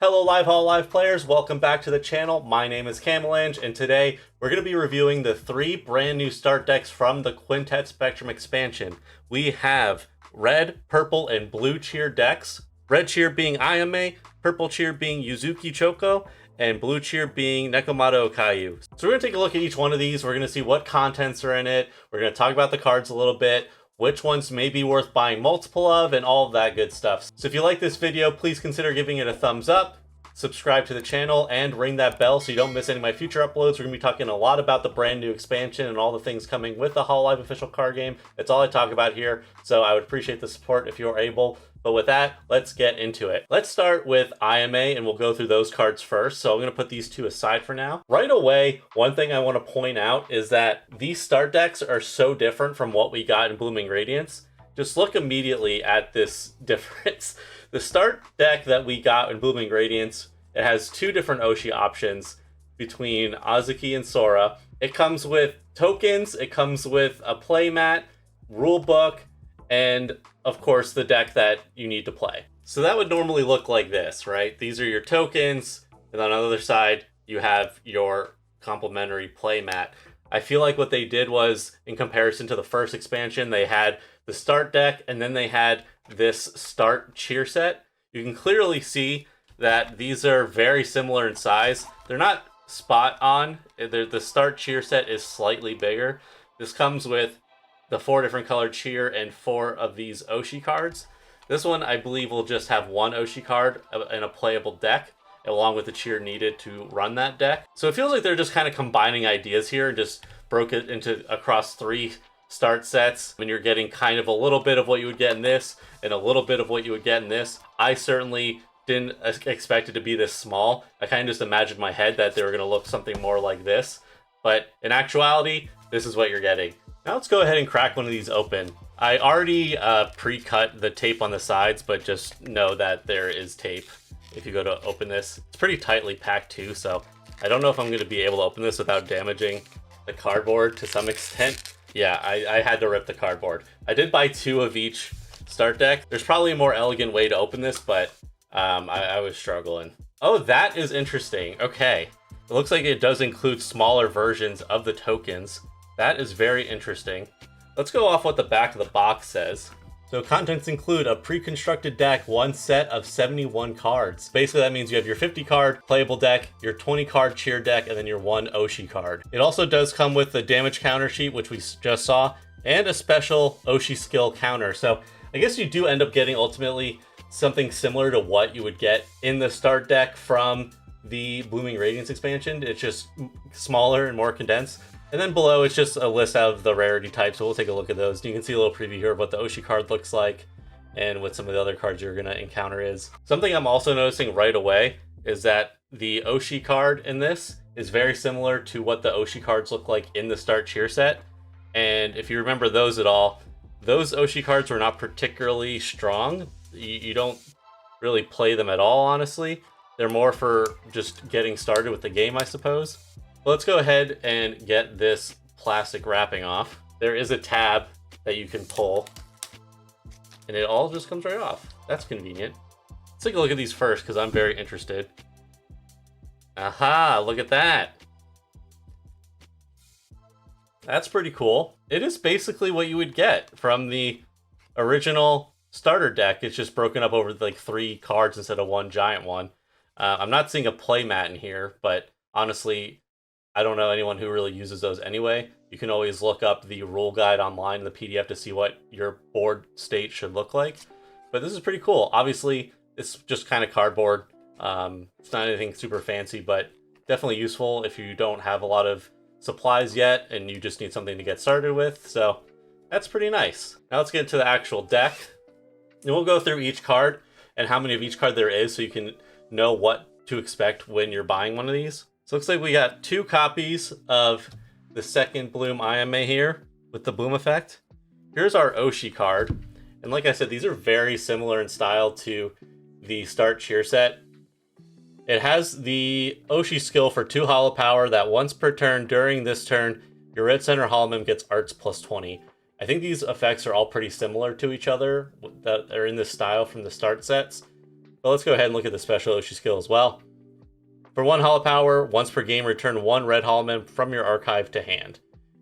Hello hololive players, welcome back to the channel. My name is Camelange, and today we're going to be reviewing the 3 brand new start decks from the Quintet Spectrum expansion. We have red, purple, and blue cheer decks. Red cheer being Ayame, purple cheer being Yuzuki Choco, and blue cheer being Nekomata Okayu. So we're going to take a look at each one of these. We're going to see what contents are in it. We're going to talk about the cards a little bit, which ones may be worth buying multiple of, and all of that good stuff. So if you like this video, please consider giving it a thumbs up, subscribe to the channel, and ring that bell so you don't miss any of my future uploads. We're going to be talking a lot about the brand new expansion and all the things coming with the hololive official card game. That's all I talk about here, so I would appreciate the support if you're able. But with that, let's get into it. Let's start with Ayame, and we'll go through those cards first. So I'm going to put these two aside for now. Right away, one thing I want to point out is that these start decks are so different from what we got in Blooming Radiance. Just look immediately at this difference. The start deck that we got in Blooming Radiance, it has 2 different OCG options between Azuki and Sora. It comes with tokens, it comes with a playmat, rulebook, and of course the deck that you need to play. So that would normally look like this, right? These are your tokens, and on the other side you have your complementary playmat. I feel like what they did was, in comparison to the first expansion, they had the start deck and then they had this start cheer set. You can clearly see that these are very similar in size. They're not spot on. The start cheer set is slightly bigger. This comes with the 4 different colored cheer and 4 of these OCG cards. This one, I believe, will just have 1 OCG card and a playable deck, along with the cheer needed to run that deck. So it feels like they're just kind of combining ideas here and just broke it into across 3 start sets when you're getting kind of a little bit of what you would get in this and a little bit of what you would get in this. I certainly didn't expect it to be this small. I kind of just imagined in my head that they were going to look something more like this. But in actuality, this is what you're getting. Now let's go ahead and crack one of these open. I already pre-cut the tape on the sides, but just know that there is tape if you go to open this. It's pretty tightly packed too, so I don't know if I'm going to be able to open this without damaging the cardboard to some extent. Yeah, I had to rip the cardboard. I did buy 2 of each start deck. There's probably a more elegant way to open this, but I was struggling. Oh, that is interesting. Okay. It looks like it does include smaller versions of the tokens. That is very interesting. Let's go off what the back of the box says. So contents include a pre-constructed deck, 1 set of 71 cards. Basically that means you have your 50 card playable deck, your 20 card cheer deck, and then your 1 OCG card. It also does come with the damage counter sheet, which we just saw, and a special OCG skill counter. So I guess you do end up getting ultimately something similar to what you would get in the start deck from the Blooming Radiance expansion. It's just smaller and more condensed. And then below, it's just a list of the rarity types, so we'll take a look at those. You can see a little preview here of what the OCG card looks like and what some of the other cards you're going to encounter is. Something I'm also noticing right away is that the OCG card in this is very similar to what the OCG cards look like in the Start Cheer set. And if you remember those at all, those OCG cards were not particularly strong. You don't really play them at all, honestly. They're more for just getting started with the game, I suppose. Let's go ahead and get this plastic wrapping off. There is a tab that you can pull, and it all just comes right off. That's convenient. Let's take a look at these first, because I'm very interested. Aha, look at that. That's pretty cool. It is basically what you would get from the original starter deck. It's just broken up over like 3 cards instead of 1 giant one. I'm not seeing a playmat in here, but honestly, I don't know anyone who really uses those anyway. You can always look up the rule guide online in the PDF to see what your board state should look like. But this is pretty cool. Obviously, it's just kind of cardboard. It's not anything super fancy, but definitely useful if you don't have a lot of supplies yet and you just need something to get started with. So that's pretty nice. Now let's get to the actual deck. And we'll go through each card and how many of each card there is so you can know what to expect when you're buying one of these. So it looks like we got 2 copies of the second Bloom Ayame here with the Bloom effect. Here's our OCG card. And like I said, these are very similar in style to the Start Cheer set. It has the OCG skill for 2 holo power that once per turn during this turn, your red center holomem gets arts plus 20. I think these effects are all pretty similar to each other that are in this style from the start sets. But let's go ahead and look at the special OCG skill as well. For 1 holo power, once per game, return 1 red holomem from your archive to hand.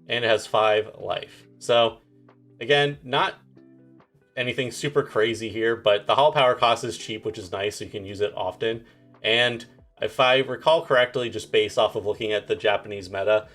And it has 5 life. So, again, not anything super crazy here, but the holo power cost is cheap, which is nice, so you can use it often. And if I recall correctly, just based off of looking at the Japanese meta,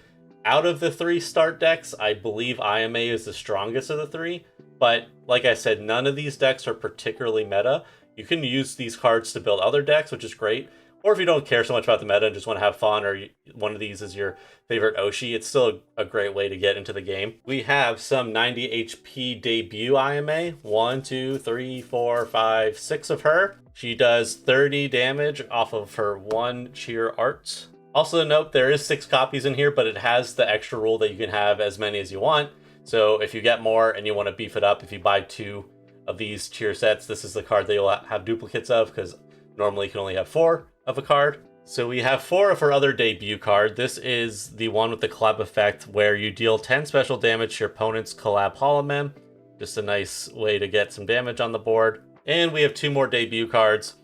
out of the 3 start decks, I believe Ayame is the strongest of the 3. But like I said, none of these decks are particularly meta. You can use these cards to build other decks, which is great. Or if you don't care so much about the meta and just want to have fun, or one of these is your favorite OCG, it's still a great way to get into the game. We have some 90 HP debut Ayame. 1, 2, 3, 4, 5, 6 of her. She does 30 damage off of her 1 cheer art. Also note, there is 6 copies in here, but it has the extra rule that you can have as many as you want. So if you get more and you want to beef it up, if you buy 2 of these cheer sets, this is the card that you'll have duplicates of, because normally you can only have 4 of a card. So we have 4 of her other debut card. This is the one with the collab effect where you deal 10 special damage to your opponent's collab holomem. Just a nice way to get some damage on the board. And we have 2 more debut cards,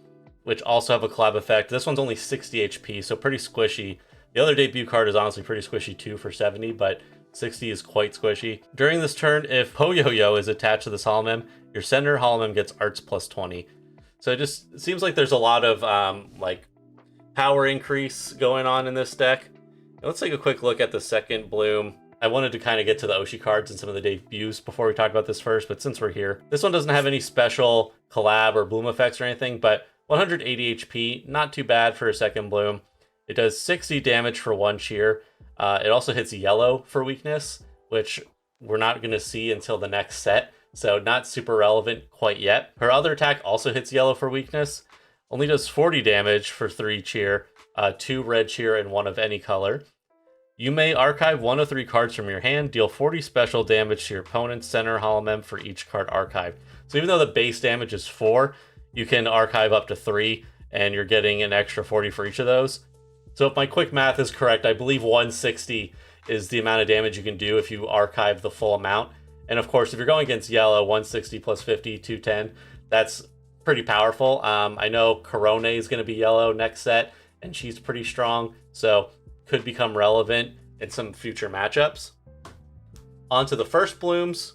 which also have a collab effect. This one's only 60 HP, so pretty squishy. The other debut card is honestly pretty squishy too for 70, but 60 is quite squishy. During this turn, if hOCG is attached to this holomem, your center holomem gets arts plus 20. So it just seems like there's a lot of like power increase going on in this deck. And let's take a quick look at the second bloom. I wanted to kind of get to the OCG cards and some of the debuts before we talk about this first, but since we're here, this one doesn't have any special collab or bloom effects or anything, but 180 HP, not too bad for a second bloom. It does 60 damage for 1 cheer. It also hits yellow for weakness, which we're not going to see until the next set, so not super relevant quite yet. Her other attack also hits yellow for weakness, only does 40 damage for 3 cheer, 2 red cheer, and 1 of any color. You may archive 1 of 3 cards from your hand, deal 40 special damage to your opponent's center holomem for each card archived. So even though the base damage is 4, you can archive up to 3, and you're getting an extra 40 for each of those. So if my quick math is correct, I believe 160 is the amount of damage you can do if you archive the full amount. And of course, if you're going against yellow, 160 plus 50, 210, that's pretty powerful. I know Corone is going to be yellow next set, and she's pretty strong, so could become relevant in some future matchups. On to the first blooms.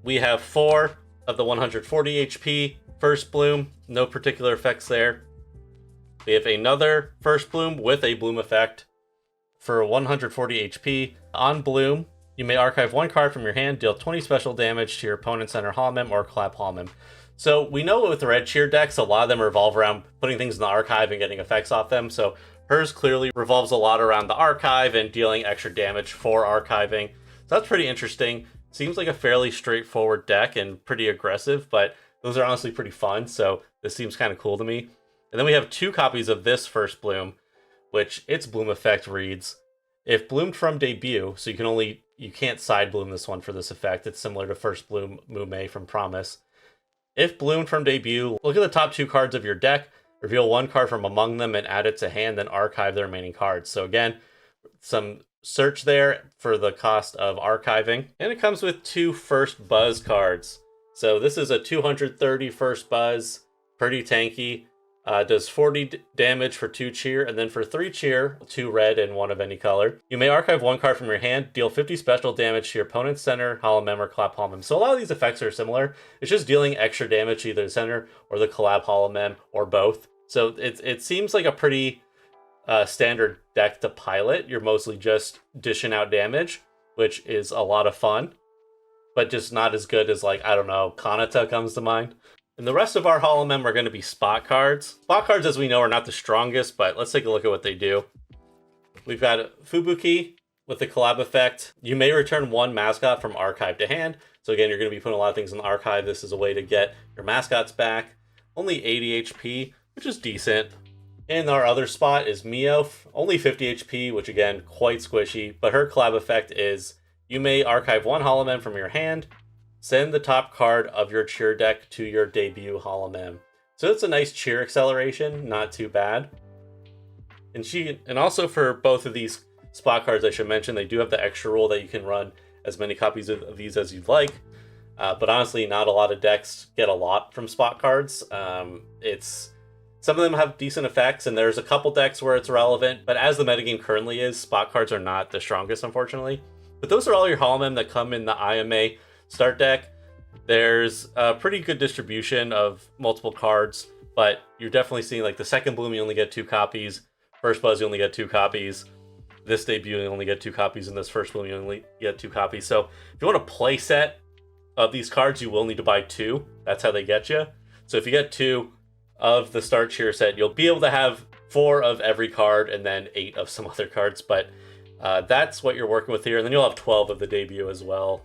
We have 4 of the 140 HP first bloom, no particular effects there. We have another first bloom with a bloom effect for 140 HP. On bloom, you may archive 1 card from your hand, deal 20 special damage to your opponent's center holomem or collab holomem. So we know with the red cheer decks, a lot of them revolve around putting things in the archive and getting effects off them. So hers clearly revolves a lot around the archive and dealing extra damage for archiving. So that's pretty interesting. Seems like a fairly straightforward deck and pretty aggressive, but those are honestly pretty fun. So this seems kind of cool to me. And then we have 2 copies of this first bloom, which its bloom effect reads, if bloomed from debut, so you can't side bloom this one for this effect. It's similar to first bloom Mume from Promise. If bloomed from debut, look at the top 2 cards of your deck, reveal 1 card from among them and add it to hand, then archive the remaining cards. So again, some search there for the cost of archiving. And it comes with 2 first buzz cards. So this is a 230 first buzz, pretty tanky. Does 40 damage for 2 cheer, and then for 3 cheer, 2 red and 1 of any color. You may archive 1 card from your hand, deal 50 special damage to your opponent's center, holomem, or collab holomem. So a lot of these effects are similar. It's just dealing extra damage to either the center or the collab holomem, or both. So it seems like a pretty standard deck to pilot. You're mostly just dishing out damage, which is a lot of fun, but just not as good as, like, I don't know, Kanata comes to mind. And the rest of our holomem are going to be spot cards. Spot cards, as we know, are not the strongest, but let's take a look at what they do. We've got Fubuki with the collab effect. You may return 1 mascot from archive to hand. So again, you're going to be putting a lot of things in the archive. This is a way to get your mascots back. Only 80 HP, which is decent. And our other spot is Mio, only 50 HP, which again, quite squishy. But her collab effect is, you may archive 1 holomem from your hand, send the top card of your cheer deck to your debut holomem. So it's a nice cheer acceleration, not too bad. And also for both of these spot cards, I should mention, they do have the extra rule that you can run as many copies of these as you'd like. But honestly, not a lot of decks get a lot from spot cards. Some of them have decent effects, and there's a couple decks where it's relevant, but as the metagame currently is, spot cards are not the strongest, unfortunately. But those are all your holomem that come in the Ayame start deck. There's a pretty good distribution of multiple cards, but you're definitely seeing like the second bloom you only get 2 copies, first buzz you only get 2 copies, this debut you only get 2 copies, and this first bloom you only get 2 copies. So if you want a play set of these cards, you will need to buy 2. That's how they get you. So if you get 2 of the start cheer set, you'll be able to have 4 of every card and then 8 of some other cards, but that's what you're working with here. And then you'll have 12 of the debut as well.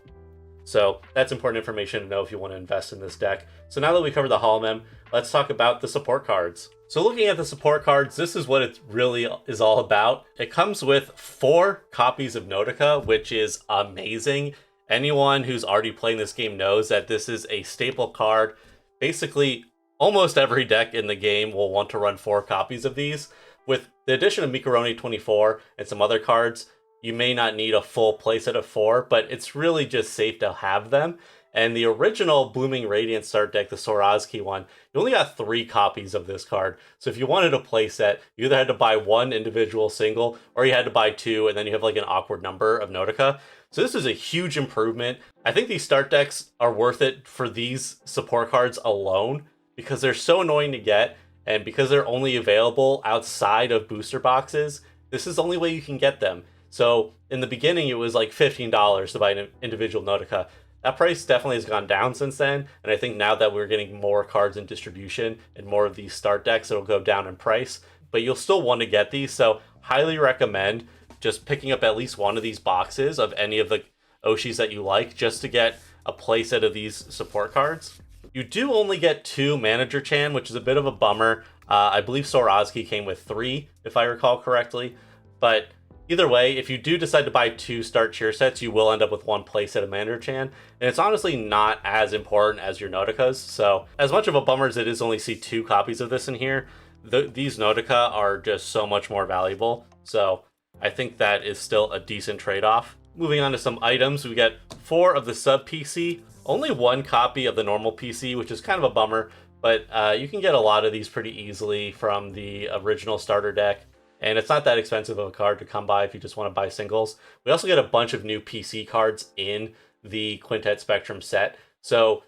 So that's important information to know if you want to invest in this deck. So now that we covered the holomem, let's talk about the support cards. So looking at the support cards, this is what it really is all about. It comes with 4 copies of Notica, which is amazing. Anyone who's already playing this game knows that this is a staple card. Basically, almost every deck in the game will want to run 4 copies of these. With the addition of Mikorone 24 and some other cards, you may not need a full playset of 4, but it's really just safe to have them. And the original Blooming Radiance start deck, the hOCG one, you only got 3 copies of this card. So if you wanted a playset, you either had to buy 1 individual single, or you had to buy 2, and then you have like an awkward number of Notica. So this is a huge improvement. I think these start decks are worth it for these support cards alone, because they're so annoying to get, and because they're only available outside of booster boxes, this is the only way you can get them. So in the beginning, it was like $15 to buy an individual Notica. That price definitely has gone down since then, and I think now that we're getting more cards in distribution and more of these start decks, it'll go down in price. But you'll still want to get these, so highly recommend just picking up at least one of these boxes of any of the OCGs that you like, just to get a playset of these support cards. You do only get 2 Manager Chan, which is a bit of a bummer. I believe hOCG came with 3, if I recall correctly. But either way, if you do decide to buy 2 start cheer sets, you will end up with 1 playset of Manager Chan. And it's honestly not as important as your Noticas. So as much of a bummer as it is only see 2 copies of this in here, these Notica are just so much more valuable. So I think that is still a decent trade-off. Moving on to some items, we get 4 of the sub PC, only 1 copy of the normal PC, which is kind of a bummer, but you can get a lot of these pretty easily from the original starter deck, and it's not that expensive of a card to come by if you just want to buy singles. We also get a bunch of new PC cards in the Quintet Spectrum set, so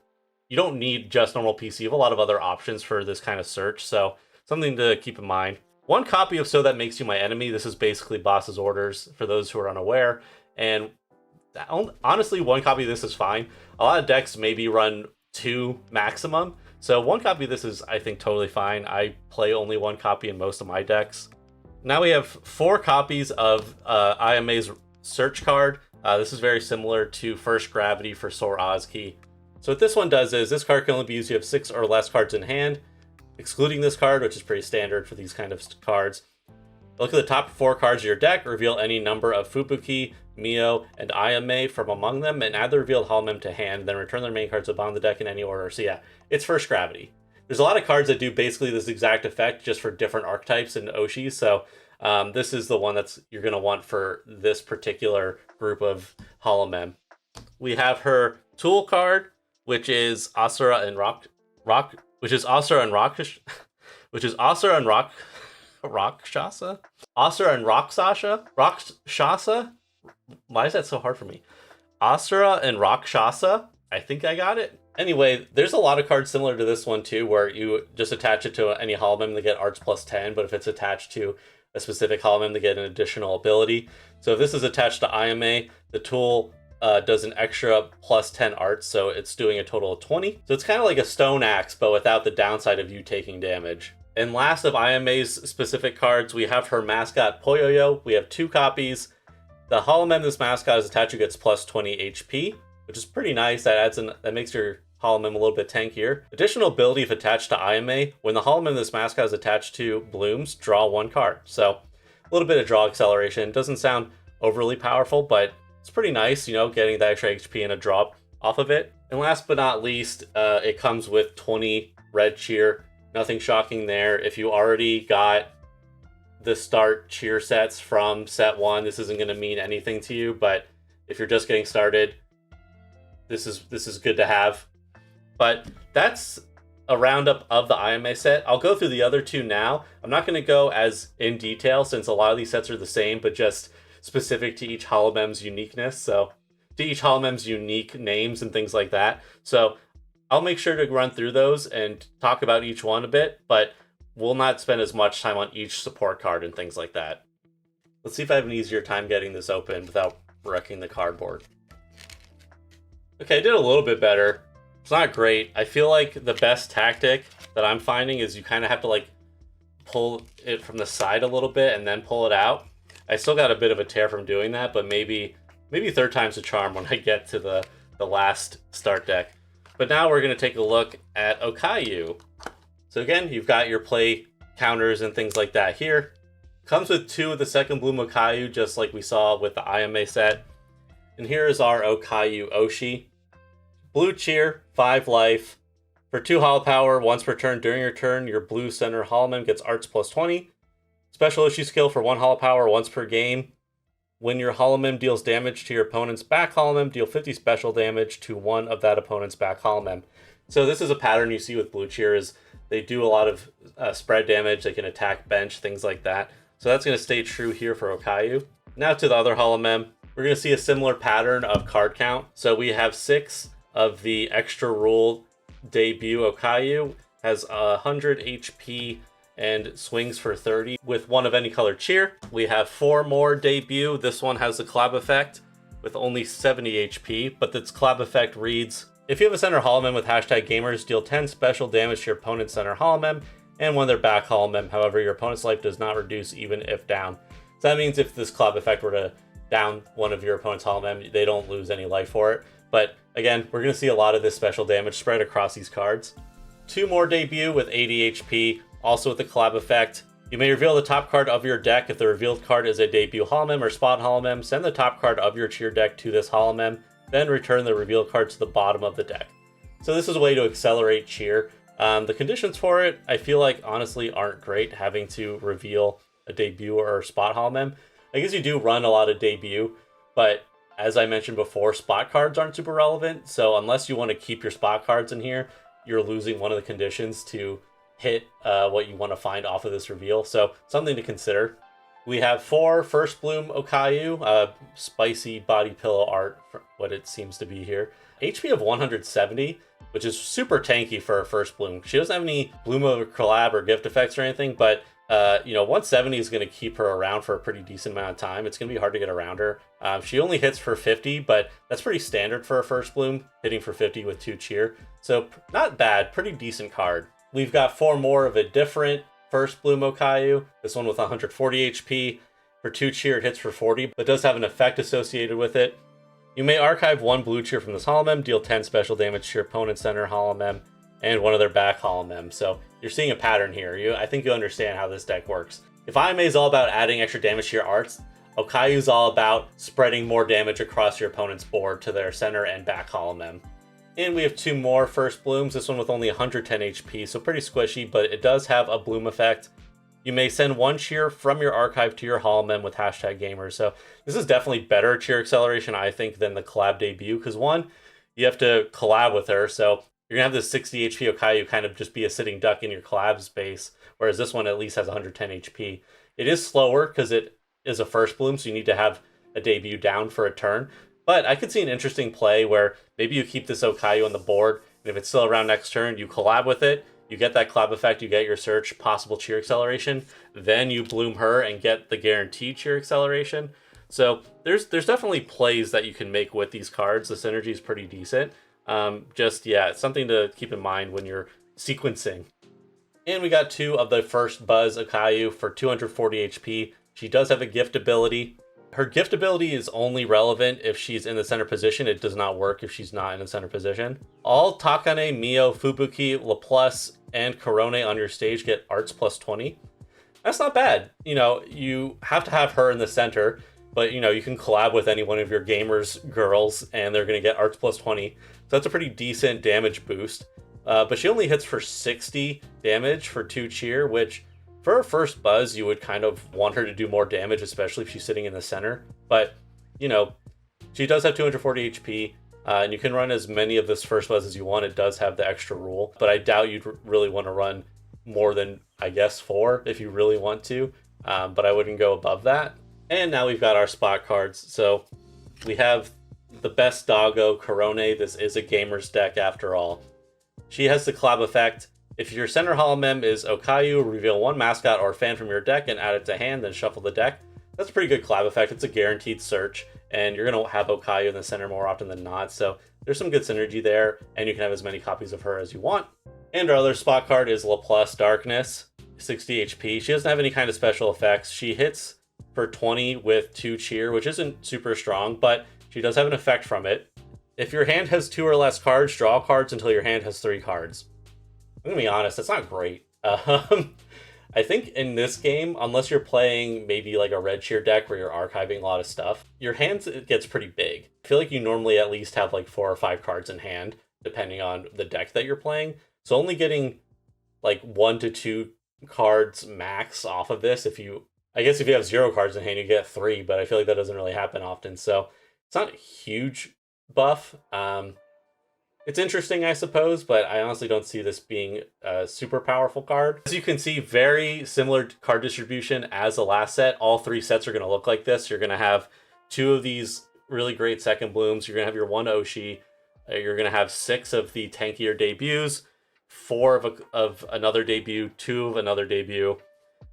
you don't need just normal PC. You have a lot of other options for this kind of search, so something to keep in mind. 1 copy of So That Makes You My Enemy. This is basically Boss's Orders for those who are unaware, and honestly, 1 copy of this is fine. A lot of decks maybe run 2 maximum, so 1 copy of this is, I think, totally fine. I play only 1 copy in most of my decks. Now we have 4 copies of Ayame's search card. This is very similar to First Gravity for hOCG. So what this one does is, this card can only be used if you have 6 or less cards in hand, excluding this card, which is pretty standard for these kind of cards. Look at the top 4 cards of your deck, reveal any number of Fubuki, Mio, and Ayame from among them, and add the revealed holomem to hand, then return their main cards to the bottom of the deck in any order. So yeah, it's First Gravity. There's a lot of cards that do basically this exact effect, just for different archetypes and OCGs, so this is the one that's you're going to want for this particular group of holomem. We have her tool card, which is Asura and Rakshasa? Asura and Rakshasa? Why is that so hard for me? Asura and Rakshasa? I think I got it. Anyway, there's a lot of cards similar to this one too, where you just attach it to any holomem to get arts plus 10, but if it's attached to a specific holomem to get an additional ability. So if this is attached to Ayame, the tool does an extra plus 10 arts, so it's doing a total of 20. So it's kind of like a stone axe, but without the downside of you taking damage. And last of Ayame's specific cards, we have her mascot Poyoyo. We have 2 copies. The holomem this mascot is attached to gets plus 20 HP, which is pretty nice. That makes your holomem a little bit tankier. Additional ability if attached to Ayame, when the holomem this mascot is attached to blooms, draw 1 card. So a little bit of draw acceleration. Doesn't sound overly powerful, but it's pretty nice, getting that extra HP and a draw off of it. And last but not least, it comes with 20 red cheer. Nothing shocking there. If you already got the start cheer sets from set 1, this isn't going to mean anything to you, but if you're just getting started, this is good to have. But that's a roundup of the Ayame set. I'll go through the other two now. I'm not going to go as in detail since a lot of these sets are the same, but just specific to each holomem's uniqueness. So to each holomem's unique names and things like that. So I'll make sure to run through those and talk about each one a bit, but we'll not spend as much time on each support card and things like that. Let's see if I have an easier time getting this open without wrecking the cardboard. Okay, I did a little bit better. It's not great. I feel like the best tactic that I'm finding is you kind of have to like pull it from the side a little bit and then pull it out. I still got a bit of a tear from doing that, but maybe third time's a charm when I get to the last start deck. But now we're going to take a look at Okayu. So again, you've got your play counters and things like that here. Comes with 2 of the second bloom Okayu, just like we saw with the Ayame set. And here is our Okayu Oshi. Blue cheer, 5 life. For 2 holo power, once per turn during your turn, your blue center holomem gets arts plus 20. Special Oshi skill for 1 holo power once per game. When your holomem deals damage to your opponent's back holomem, deal 50 special damage to one of that opponent's back holomem. So this is a pattern you see with blue cheer is they do a lot of spread damage. They can attack bench, things like that. So that's going to stay true here for Okayu. Now to the other holomem. We're going to see a similar pattern of card count. So we have 6 of the extra rule debut Okayu, has 100 HP and swings for 30 with 1 of any color cheer. We have 4 more debut. This one has the collab effect with only 70 HP, but this collab effect reads, if you have a center holomem with hashtag gamers, deal 10 special damage to your opponent's center holomem and 1 of their back holomem. However, your opponent's life does not reduce even if down. So that means if this collab effect were to down one of your opponent's holomem, they don't lose any life for it. But again, we're going to see a lot of this special damage spread across these cards. 2 more debut with 80 HP, also with the collab effect. You may reveal the top card of your deck. If the revealed card is a debut holomem or spot holomem, send the top card of your cheer deck to this holomem, then return the revealed card to the bottom of the deck. So this is a way to accelerate cheer. The conditions for it, I feel like, honestly, aren't great, having to reveal a debut or a spot holomem. I guess you do run a lot of debut, but as I mentioned before, spot cards aren't super relevant. So unless you want to keep your spot cards in here, you're losing one of the conditions to hit what you want to find off of this reveal. So something to consider. We have 4 first bloom Okayu, spicy body pillow art, for what it seems to be here. HP of 170, which is super tanky for a first bloom. She doesn't have any bloom of collab or gift effects or anything, but 170 is going to keep her around for a pretty decent amount of time. It's going to be hard to get around her. She only hits for 50, but that's pretty standard for a first bloom, hitting for 50 with 2 cheer. So not bad, pretty decent card. We've got 4 more of a different first bloom Okayu. This one with 140 HP. For 2 cheer, it hits for 40, but does have an effect associated with it. You may archive 1 blue cheer from this holomem, deal 10 special damage to your opponent's center holomem, and 1 of their back holomem. So you're seeing a pattern here. I think you understand how this deck works. If Ayame is all about adding extra damage to your arts, Okayu is all about spreading more damage across your opponent's board to their center and back holomem. And we have 2 more first blooms, this one with only 110 HP, so pretty squishy, but it does have a bloom effect. You may send 1 cheer from your archive to your holomem with hashtag gamers. So this is definitely better cheer acceleration, I think, than the collab debut, because 1, you have to collab with her, so you're going to have this 60 HP Okayu kind of just be a sitting duck in your collab space, whereas this one at least has 110 HP. It is slower because it is a first bloom, so you need to have a debut down for a turn. But I could see an interesting play where maybe you keep this Okayu on the board, and if it's still around next turn, you collab with it, you get that collab effect, you get your search possible cheer acceleration, then you bloom her and get the guaranteed cheer acceleration. So there's definitely plays that you can make with these cards. The synergy is pretty decent. It's something to keep in mind when you're sequencing. And we got 2 of the first Buzz Okayu for 240 HP. She does have a gift ability. Her gift ability is only relevant if she's in the center position. It does not work if she's not in the center position. All Takane, Mio, Fubuki, LaPlus, and Korone on your stage get arts plus 20. That's not bad. You have to have her in the center, but you can collab with any one of your gamers girls and they're going to get arts plus 20. So that's a pretty decent damage boost. But she only hits for 60 damage for 2 cheer, which for her first Buzz, you would kind of want her to do more damage, especially if she's sitting in the center. But, she does have 240 HP. And you can run as many of this first buzz as you want. It does have the extra rule, but I doubt you'd really want to run more than, I guess, 4 if you really want to. But I wouldn't go above that. And now we've got our spot cards. So we have the best doggo, Korone. This is a gamer's deck after all. She has the collab effect. If your center holomem is Okayu, reveal 1 mascot or fan from your deck and add it to hand, then shuffle the deck. That's a pretty good collab effect. It's a guaranteed search, and you're going to have Okayu in the center more often than not, so there's some good synergy there, and you can have as many copies of her as you want. And our other spot card is Laplace Darkness, 60 HP. She doesn't have any kind of special effects. She hits for 20 with 2 cheer, which isn't super strong, but she does have an effect from it. If your hand has 2 or less cards, draw cards until your hand has 3 cards. I'm going to be honest, that's not great. I think in this game, unless you're playing maybe like a red cheer deck where you're archiving a lot of stuff, your hand gets pretty big. I feel like you normally at least have like 4 or 5 cards in hand, depending on the deck that you're playing. So only getting like 1 to 2 cards max off of this, I guess if you have 0 cards in hand, you get 3, but I feel like that doesn't really happen often. So it's not a huge buff. It's interesting, I suppose, but I honestly don't see this being a super powerful card. As you can see, very similar card distribution as the last set. All 3 sets are going to look like this. You're going to have 2 of these really great second blooms. You're going to have your 1 Oshi. You're going to have 6 of the tankier debuts, 4 of another debut, 2 of another debut,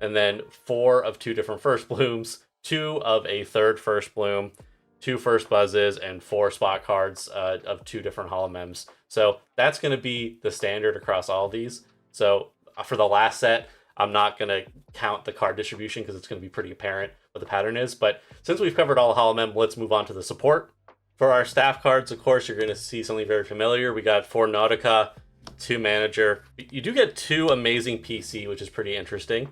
and then 4 of 2 different first blooms, 2 of a third first bloom, 2 first buzzes, and 4 spot cards of 2 different holomems. So that's going to be the standard across all these. So for the last set, I'm not going to count the card distribution because it's going to be pretty apparent what the pattern is. But since we've covered all holomem, let's move on to the support. For our staff cards, of course, you're going to see something very familiar. We got 4 Nautica, 2 Manager. You do get 2 Amazing PC, which is pretty interesting.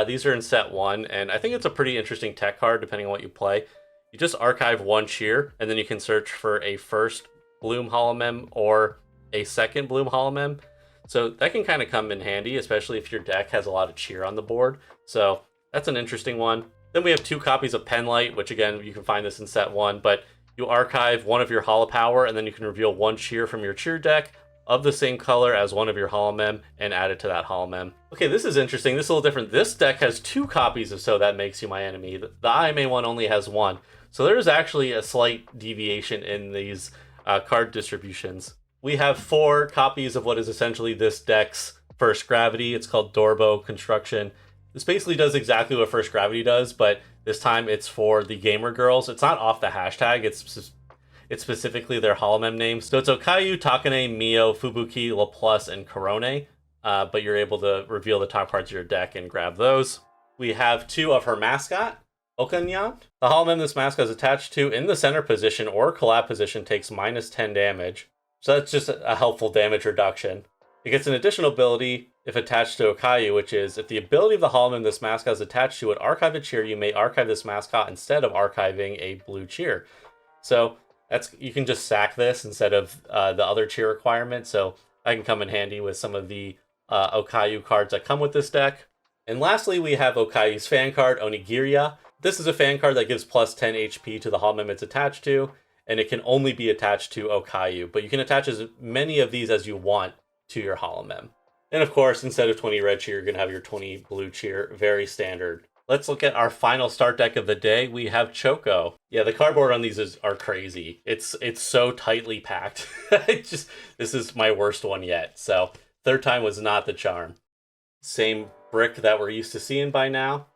These are in set 1, and I think it's a pretty interesting tech card depending on what you play. You just archive 1 cheer, and then you can search for a first bloom holomem or a second bloom holomem. So that can kind of come in handy, especially if your deck has a lot of cheer on the board. So that's an interesting one. Then we have 2 copies of Penlight, which again, you can find this in set 1, but you archive 1 of your holopower, and then you can reveal 1 cheer from your cheer deck of the same color as 1 of your holomem and add it to that holomem. Okay, this is interesting. This is a little different. This deck has 2 copies of So That Makes You My Enemy. The Ayame one only has 1. So there's actually a slight deviation in these card distributions. We have 4 copies of what is essentially this deck's First Gravity. It's called Dorbo Construction. This basically does exactly what First Gravity does, but this time it's for the gamer girls. It's not off the hashtag. It's specifically their holomem names. So it's Okayu, Takane, Mio, Fubuki, Laplace, and Korone. But you're able to reveal the top cards of your deck and grab those. We have 2 of her mascot, Okanyan. The holomem this mascot is attached to in the center position or collab position takes -10 damage. So that's just a helpful damage reduction. It gets an additional ability if attached to Okayu, which is if the ability of the holomem this mascot is attached to it, archive a cheer, you may archive this mascot instead of archiving a blue cheer. So you can just sack this instead of the other cheer requirement. So that can come in handy with some of the Okayu cards that come with this deck. And lastly, we have Okayu's fan card, Onigiriya. This is a fan card that gives +10 HP to the holomem it's attached to, and it can only be attached to Okayu, but you can attach as many of these as you want to your holomem. And of course, instead of 20 red cheer, you're going to have your 20 blue cheer, very standard. Let's look at our final start deck of the day. We have Choco. Yeah, the cardboard on these are crazy. It's so tightly packed. This is my worst one yet, so third time was not the charm. Same brick that we're used to seeing by now.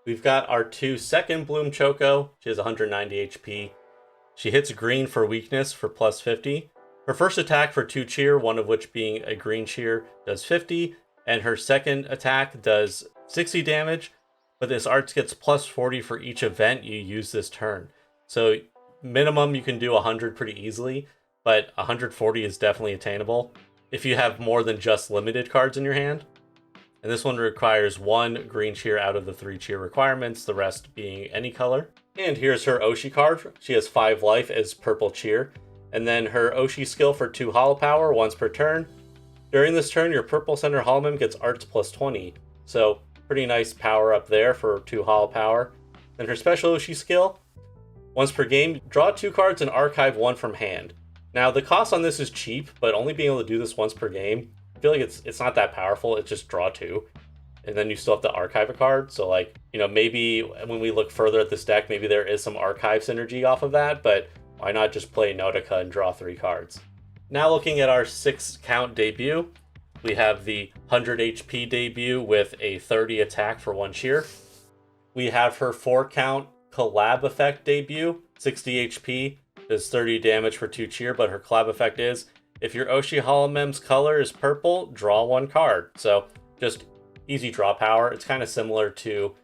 We've got our 2 second bloom Choco. She has 190 HP. She hits green for weakness for +50. Her first attack for 2 cheer, one of which being a green cheer, does 50. And her second attack does 60 damage. But this art gets +40 for each event you use this turn. So minimum you can do 100 pretty easily, but 140 is definitely attainable if you have more than just limited cards in your hand. And this one requires 1 green cheer out of the 3 cheer requirements, the rest being any color. And here's her Oshi card. She has 5 life as purple cheer. And then her Oshi skill for 2 holo power once per turn. During this turn, your purple center holomem gets arts +20. So pretty nice power up there for 2 holo power. Then her special Oshi skill, once per game, draw 2 cards and archive 1 from hand. Now, the cost on this is cheap, but only being able to do this once per game, I feel like it's not that powerful. It's just draw 2. And then you still have to archive a card. So, like, you know, maybe when we look further at this deck, maybe there is some archive synergy off of that, but why not just play Nodoka and draw 3 cards? Now looking at our 6-count debut, we have the 100 HP debut with a 30 attack for 1 cheer. We have her 4-count collab effect debut, 60 HP, does 30 damage for 2 cheer, but her collab effect is, if your Oshi Holomem's color is purple, draw 1 card. So just easy draw power. It's kind of similar to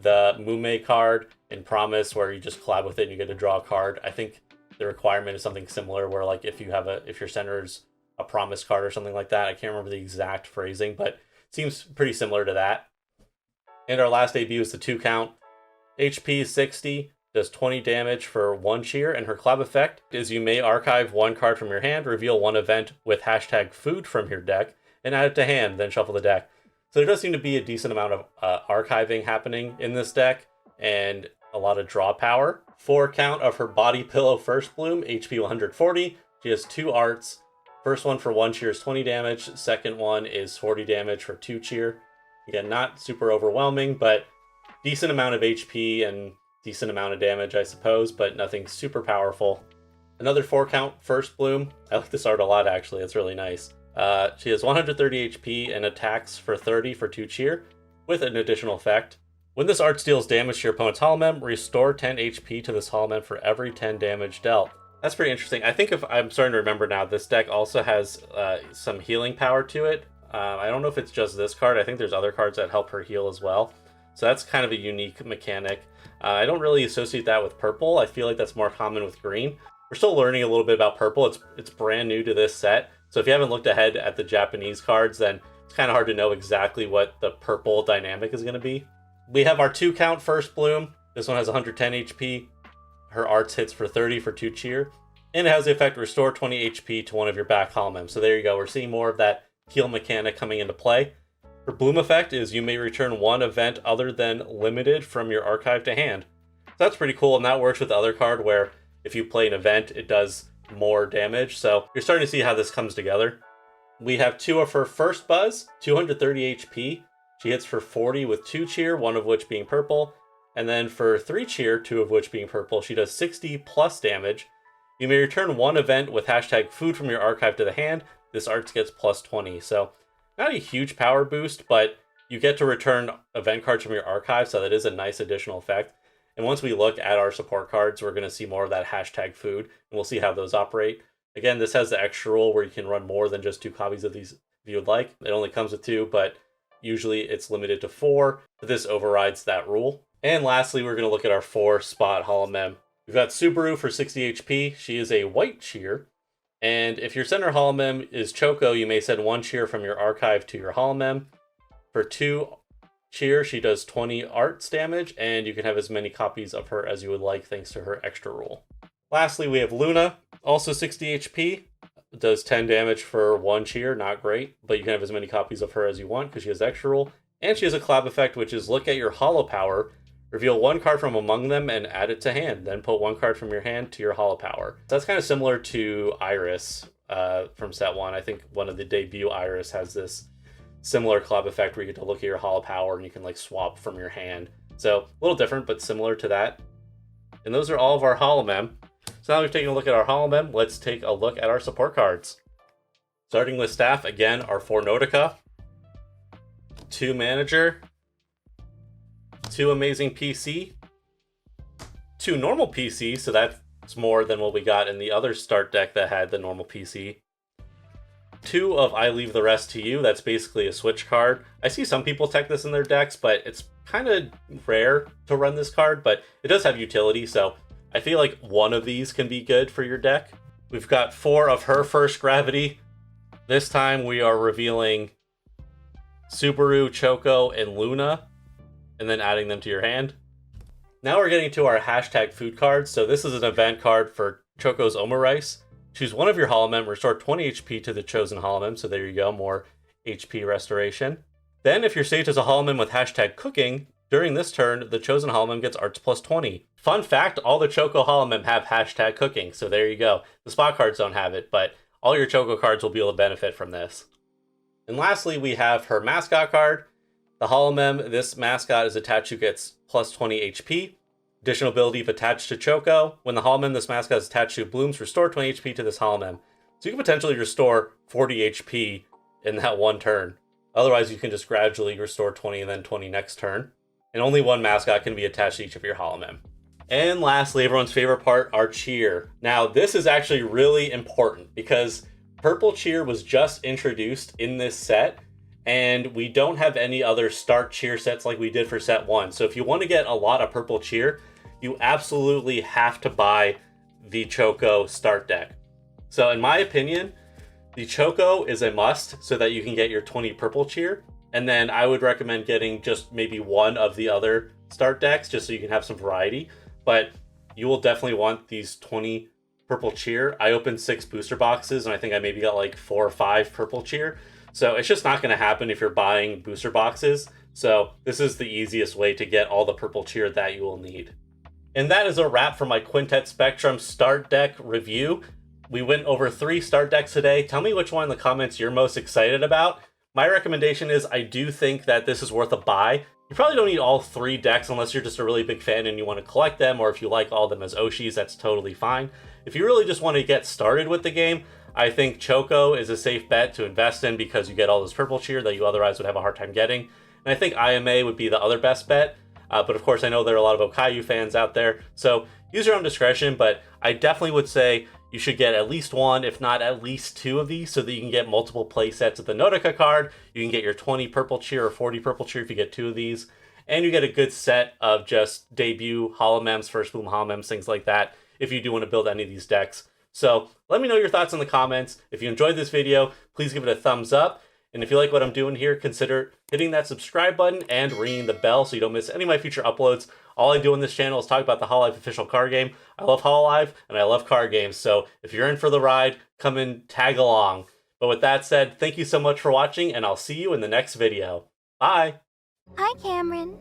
the Mume card in Promise, where you just collab with it and you get to draw a card. I think the requirement is something similar, where like if your center's a Promise card or something like that. I can't remember the exact phrasing, but it seems pretty similar to that. And our last debut is the 2-count. HP 60, does 20 damage for 1 cheer, and her collab effect is you may archive 1 card from your hand, reveal 1 event with hashtag food from your deck, and add it to hand, then shuffle the deck. So there does seem to be a decent amount of archiving happening in this deck, and a lot of draw power. 4-count of her Body Pillow First Bloom, HP 140. She has 2 arts. First one for 1 cheer is 20 damage. Second one is 40 damage for 2 cheer. Again, not super overwhelming, but decent amount of HP and decent amount of damage, I suppose, but nothing super powerful. Another 4-count First Bloom. I like this art a lot, actually. It's really nice. She has 130 HP and attacks for 30 for 2 cheer, with an additional effect. When this art deals damage to your opponent's Holomem, restore 10 HP to this Holomem for every 10 damage dealt. That's pretty interesting. I think if I'm starting to remember now, this deck also has some healing power to it. I don't know if it's just this card. I think there's other cards that help her heal as well. So that's kind of a unique mechanic. I don't really associate that with purple. I feel like that's more common with green. We're still learning a little bit about purple. It's brand new to this set. So if you haven't looked ahead at the Japanese cards, then it's kind of hard to know exactly what the purple dynamic is going to be. We have our 2-count First Bloom. This one has 110 HP. Her arts hits for 30 for 2 cheer. And it has the effect restore 20 HP to one of your back Holomem. So there you go. We're seeing more of that heal mechanic coming into play. Her Bloom effect is you may return 1 event other than limited from your archive to hand. So that's pretty cool, and that works with the other card where if you play an event, it does more damage. So you're starting to see how this comes together. We have 2 of her First Buzz, 230 HP. She hits for 40 with 2 cheer, 1 of which being purple. And then for 3 cheer, 2 of which being purple, she does 60 plus damage. You may return 1 event with hashtag food from your archive to the hand. This art gets plus 20. So not a huge power boost, but you get to return event cards from your archive, so that is a nice additional effect. And once we look at our support cards, we're going to see more of that hashtag food, and we'll see how those operate. Again, this has the extra rule where you can run more than just 2 copies of these if you would like. It only comes with 2, but usually it's limited to 4, but this overrides that rule. And lastly, we're going to look at our 4-spot Holomem. We've got Subaru for 60 HP. She is a white cheer. And if your center Holomem is Choco, you may send 1 cheer from your archive to your Holomem. For 2 cheer, she does 20 arts damage, and you can have as many copies of her as you would like thanks to her extra rule. Lastly, we have Luna, also 60 HP. Does 10 damage for 1 cheer, not great, but you can have as many copies of her as you want because she has extra rule. And she has a collab effect, which is look at your holo power, reveal 1 card from among them and add it to hand. Then put 1 card from your hand to your holo power. So that's kind of similar to Iris from set 1. I think one of the debut Iris has this similar collab effect where you get to look at your holo power and you can like swap from your hand. So a little different, but similar to that. And those are all of our Holomem. So now we've taken a look at our Holomem, let's take a look at our support cards. Starting with staff, again, our 4 Nodoka, 2 Manager, 2 Amazing PC, 2 normal PC, so that's more than what we got in the other start deck that had the normal PC. 2 of I Leave the Rest to You, that's basically a switch card. I see some people tech this in their decks, but it's kind of rare to run this card, but it does have utility, so I feel like one of these can be good for your deck. We've got 4 of her First Gravity. This time we are revealing Subaru, Choco, and Luna, and then adding them to your hand. Now we're getting to our hashtag food cards. So this is an event card for Choco's Omurice. Choose one of your Holomem, restore 20 HP to the chosen Holomem. So there you go, more HP restoration. Then if your stage has a Holomem with hashtag cooking, During this turn, the chosen holomem gets arts plus 20. Fun fact, all the Choco holomem have hashtag cooking, so there you go. The spot cards don't have it, but all your Choco cards will be able to benefit from this. And lastly, we have her mascot card. The holomem this mascot is attached to gets plus 20 HP. Additional ability if attached to Choco. When the holomem this mascot is attached to blooms, restore 20 HP to this holomem. So you can potentially restore 40 HP in that one turn. Otherwise, you can just gradually restore 20 and then 20 next turn. And only one mascot can be attached to each of your holomem. And lastly, everyone's favorite part, our cheer. Now, this is actually really important because purple cheer was just introduced in this set, and we don't have any other start cheer sets like we did for set 1. So if you want to get a lot of purple cheer, you absolutely have to buy the Choco start deck. So in my opinion, the Choco is a must so that you can get your 20 purple cheer. And then I would recommend getting just maybe one of the other start decks just so you can have some variety. But you will definitely want these 20 purple cheer. I opened 6 booster boxes and I think I maybe got like 4 or 5 purple cheer. So it's just not going to happen if you're buying booster boxes. So this is the easiest way to get all the purple cheer that you will need. And that is a wrap for my Quintet Spectrum start deck review. We went over 3 start decks today. Tell me which one in the comments you're most excited about. My recommendation is I do think that this is worth a buy. You probably don't need all 3 decks unless you're just a really big fan and you want to collect them, or if you like all of them as OCGs, that's totally fine. If you really just want to get started with the game, I think Choco is a safe bet to invest in because you get all this purple cheer that you otherwise would have a hard time getting. And I think Ayame would be the other best bet. But of course, I know there are a lot of Okayu fans out there, so use your own discretion, but I definitely would say you should get at least 1, if not at least 2 of these so that you can get multiple play sets of the Nodoka card. You can get your 20 purple cheer or 40 purple cheer if you get 2 of these. And you get a good set of just debut holomems, first boom holomems, things like that, if you do want to build any of these decks. So let me know your thoughts in the comments. If you enjoyed this video, please give it a thumbs up. And if you like what I'm doing here, consider hitting that subscribe button and ringing the bell so you don't miss any of my future uploads. All I do on this channel is talk about the hololive official card game. I love hololive and I love card games. So if you're in for the ride, come and tag along. But with that said, thank you so much for watching and I'll see you in the next video. Bye! Hi, Cameron.